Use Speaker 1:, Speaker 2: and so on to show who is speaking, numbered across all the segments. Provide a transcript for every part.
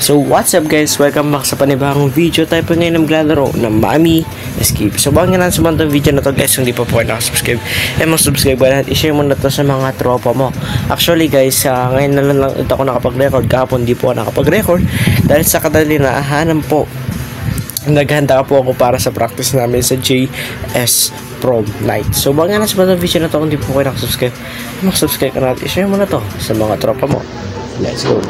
Speaker 1: So what's up guys, welcome back sa panibagong video. Tayo po ngayon maglalaro ng Mami Escape. So bago nga lang sa mga video na to guys, kung di pa po kayo nakasubscribe, mag-subscribe ba natin, i-share mo na to sa mga tropa mo. Actually guys, ngayon na lang ito ako nakapag-record. Kahapon di po ako nakapag-record dahil sa kadalinahanan po, naghanda po ako para sa practice namin sa JS Prom Night. So bago nga lang sa mga video na to, kung di po kayo nakasubscribe, mag-subscribe ka natin, i-share mo na to sa mga tropa mo. Let's go.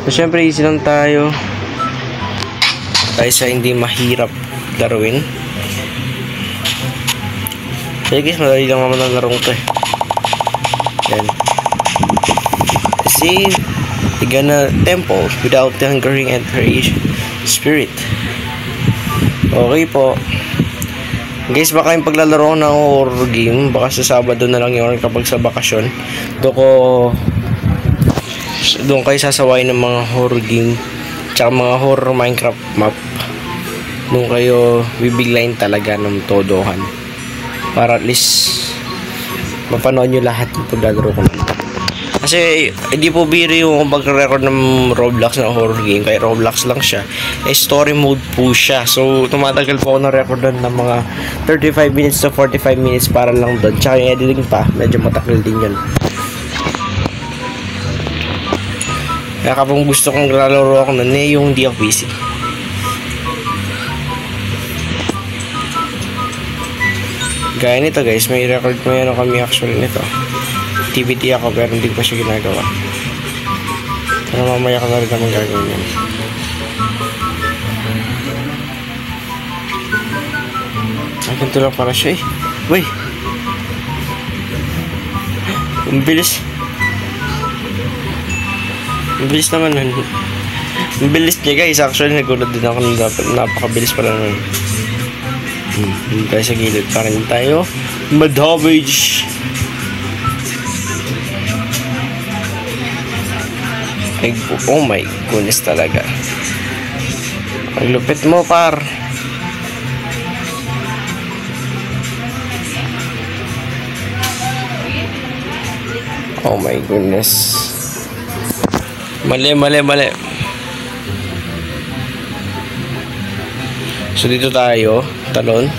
Speaker 1: So, syempre easy lang tayo sa hindi mahirap laruin. So guys, madali lang naman ang larong to Yan. See, you gonna temple without the hungering and creation spirit. Okay po guys, baka yung paglalaro ng horror game, baka sa Sabado na lang yun kapag sa bakasyon. Doon kayo sasaway ng mga horror game tsaka mga horror Minecraft map. Doon kayo bibiglayin talaga ng todohan para at least mapanood nyo lahat ng paglalaro ko. Kasi hindi po biro yung pag-record ng Roblox na horror game, kaya Roblox lang siya, story mode po siya. So tumatagal po ako na recordan ng mga 35 minutes to 45 minutes para lang doon. Tsaka yung editing pa, medyo matagal din yun. Kaya kapag gusto kong lalaro ako nun, yung hindi ako busy. Gaya nito guys, may record ko yan kami actually nito. TBT ako pero hindi ko siya ginagawa. Pero mamaya ko na rin naman gagawin yan. Ay, ganito lang para siya eh. Uy! Ang bilis. Ang bilis naman nun. Ang bilis niya guys. Actually nagulat din ako na napakabilis pala nun. Tayo sa gilid para rin tayo madamage. Ay, oh my goodness talaga. Ang lupit mo par. Oh my goodness. Mali. So dito tayo, talon.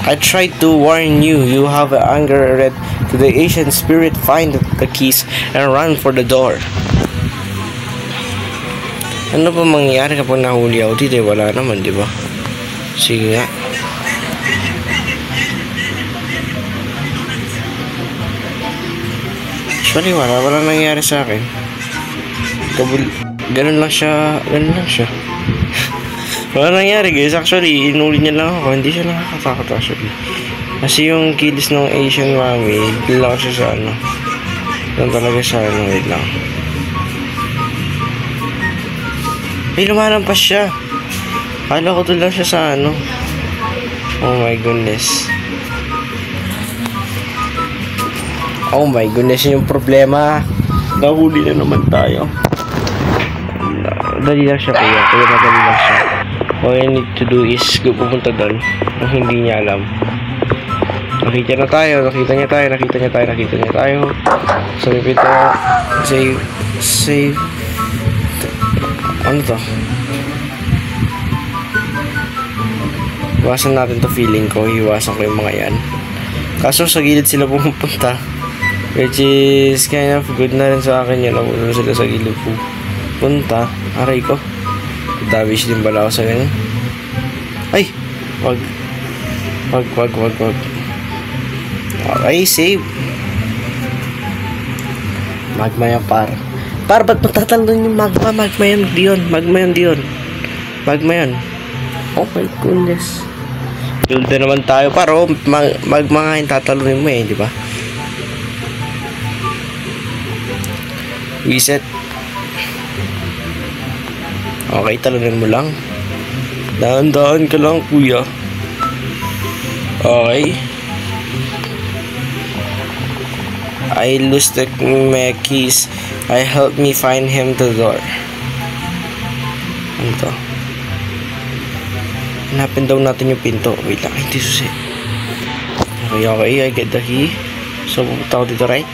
Speaker 1: I tried to warn you. You have anger red to the Asian spirit. Find the keys and run for the door. Ano pa mangyayari kapag nahuli ako dito? Wala naman, di ba? Sige nga. Actually, wala nangyari sa akin. Ganun lang siya. Wala nangyari guys. Actually, inuli niya lang ako. Hindi siya nakakatakot actually. Kasi yung kids ng Asian Mami, hindi lang siya sa ano. Lang talaga sa ano. Wait lang. Ay, lumalampas siya. Kala ko to lang siya sa ano. Oh my goodness. Oh my goodness, yung problema. Nahuli na naman tayo. Dali lang siya kuya. Madali lang siya. All I need to do is pupunta doon. Kung hindi niya alam. Nakita niya tayo. Sabi pito. Save. Ano to? Iwasan natin to feeling ko. Iwasan ko yung mga yan. Kaso sa gilid sila pumunta. Which is kind of good na rin sa akin yun. Napunta sila sa gilid po. Punta. Aray ko. Dawish din bala ako sa ganyan. Ay! Wag. Okay, save. Magma yan par. Par, ba't matatalon yung magma? Magma yan diyon. Oh my goodness. Build na naman tayo par. Oh, magma nga yung tatalunin mo eh, di ba? Reset. Okay, talunin mo lang. Dahan-dahan ka lang, kuya. Okay. I lost my keys. Help me find him the door. Ano to? Hanapin daw natin yung pinto. Wait lang, hindi susi. Okay, I get the key. So, pupunta ako dito, right?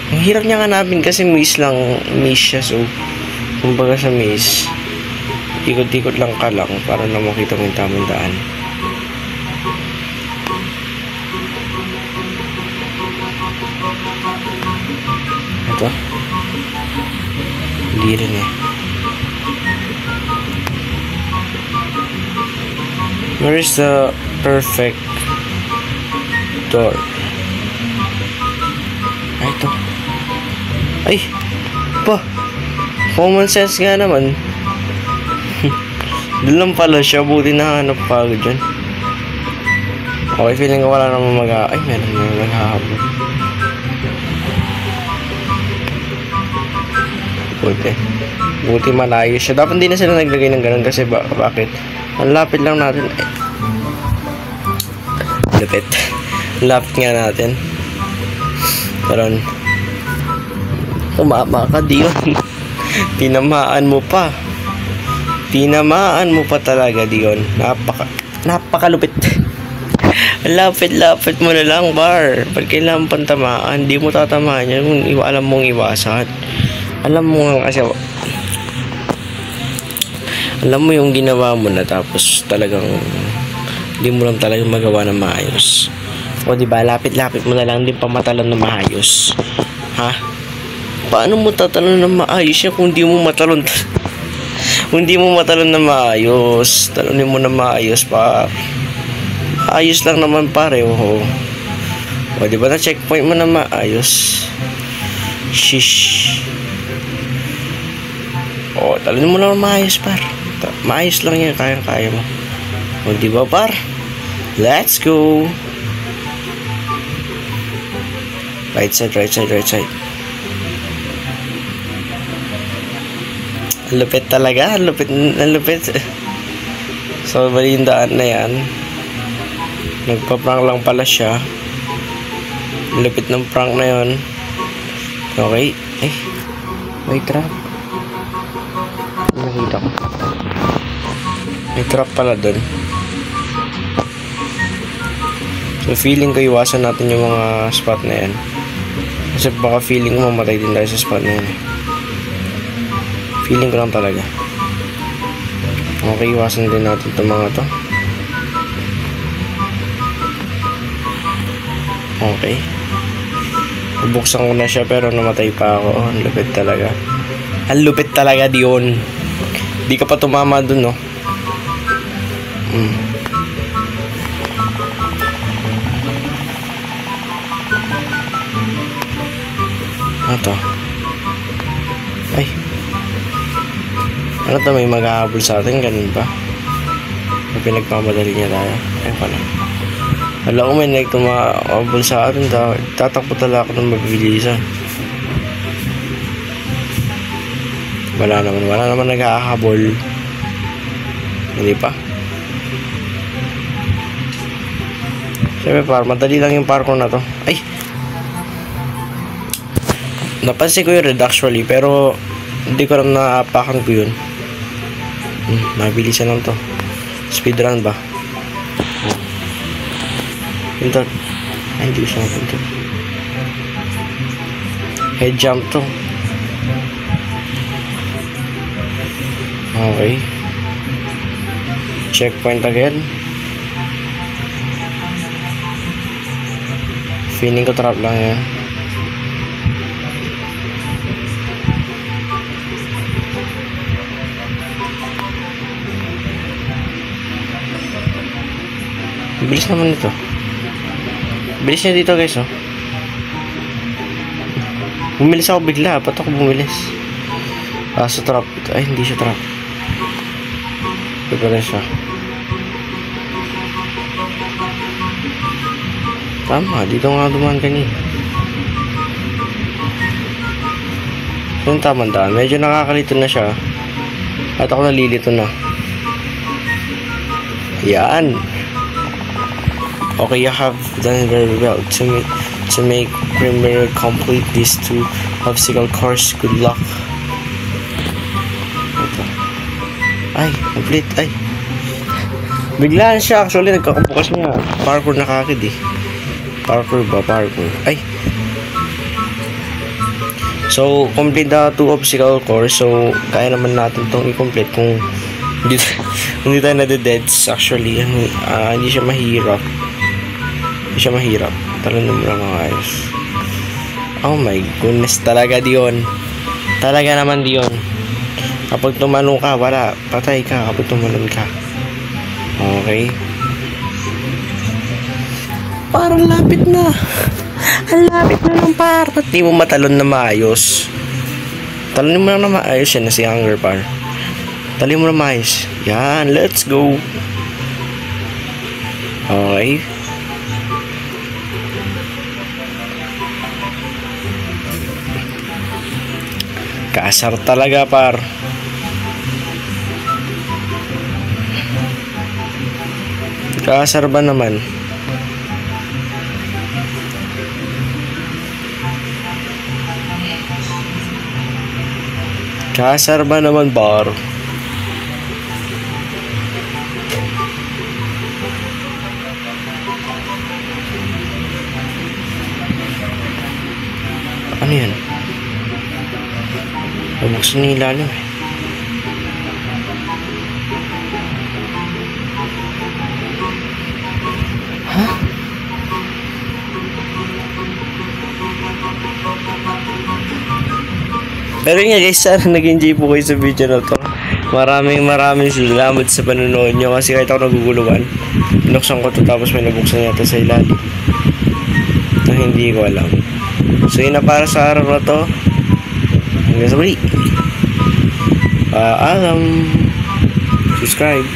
Speaker 1: Ang hirap niya hanapin kasi maze siya. So, kumbaga sa maze, ikot-ikot lang ka lang para na makita mo yung tamang daan. Ito. Hindi rin eh. Where is the perfect door? Ay, ito. Ay! Pa! Common sense nga naman. Doon lang pala siya. Buti nahanap pa ako dyan. Okay, feeling ko wala naman ay, meron na maghahabol. Buti malayo siya. Dapat hindi na sila naglagay ng ganun kasi bakit? Ang lapit lang natin. Lapit. Lapit nga natin. Karon. Tumama ka Dion. Tinamaan mo pa. Tinamaan mo pa talaga Dion. Napakalupit. Lapit mo na lang, bar. Pag kailangan pantamaan, hindi mo tatamaan yan kung alam mong iwasan. Alam mo nga kasi alam mo yung ginawa mo na tapos talagang hindi mo lang talagang magawa ng maayos. O diba, lapit-lapit mo na lang din pa matalon ng maayos. Ha? Paano mo tatalon ng maayos yan kung hindi mo matalon? Kung hindi mo matalon ng maayos, talonin mo ng maayos pa. Ayos lang naman pare, oh. O diba na checkpoint mo na maayos. Shish. O, talonin mo lang ng maayos par. Maayos lang yan, kaya mo. O diba par? Let's go. Right side. Lupit talaga, lupit. So, bali yung daan na yan. Nagpa-prank lang pala siya. Lupit ng prank na yon. Okay. May trap. Nakita ko. May trap pala dun. So, feeling ko iwasan natin yung mga spot na yan. Kasi baka feeling ko mamatay din tayo sa spot na yan. Feeling ko lang talaga. Okay, iwasan din natin itong mga to. Okay. Buksan ko na siya pero namatay pa ako. Ang lupit talaga. Ang lupit talaga Dion. Di ka pa tumama dun, no? Ano to? Ay. Ano to? May maghahabol sa atin? Ganun ba? May pinagpamadali niya tayo. Ay pala. Alam ko may nagtumabol sa atin. Tatakbo talaga ako ng mabilisan. Wala naman naghahabol. Hindi pa. Siyempre madali lang yung parkour na to. Ay! Napansin ko yung red actually, pero hindi ko rin naapakan ko yun. Mabilisan lang to. Speedrun ba? Pinto. Ay, hindi ko siya pinto. Head jump to. Okay. Checkpoint again. Feeling ko trap lang yan. Bilis naman ito. Bilis niya dito guys, oh. Bumilis ako bigla. Ba't ako bumilis? Sa trap. Ay, hindi siya trap. Ito pala siya. Tama, dito nga dumaan kanina. So, yung tamang daan. Medyo nakakalito na siya. At ako nalilito na. Yan. Okay, you have done very well to make Premier complete these 2 obstacle course. Good luck. Ito. Ay, complete. Ay. Biglaan siya actually, nagkakabukas niya. Parkour na kakid eh. Parkour ba? Parkour. Ay! So, complete na 2 obstacle course. So, kaya naman natin itong i-complete kung hindi tayo nade-deads. Actually, hindi siya mahirap. Hindi siya mahirap. Talon mo lang ang ayos. Oh my goodness, talaga Dion. Talaga naman Dion. Kapag tumalon ka, wala. Patay ka kapag tumalon ka. Okay. Parang lapit na. Ang lapit na ng par. Ba't di mo matalon na maayos? Talonin mo lang na maayos yan na si Hunger Par. Talonin mo na maayos. Yan, let's go. Okay. Kasar talaga par. Kasar ba naman? Kasar ba naman par? Ano yan? Nabuksan niya ilalim eh. Ha? Pero nga guys, sana nag-enjoy po kayo sa video na to. Maraming salamat sa panonood nyo kasi kahit ako naguguluhan. Binuksan ko to tapos may nabuksan yata sa ilalim na hindi ko alam. So yun na para sa araw na to. Hanggang sa muli. Subscribe.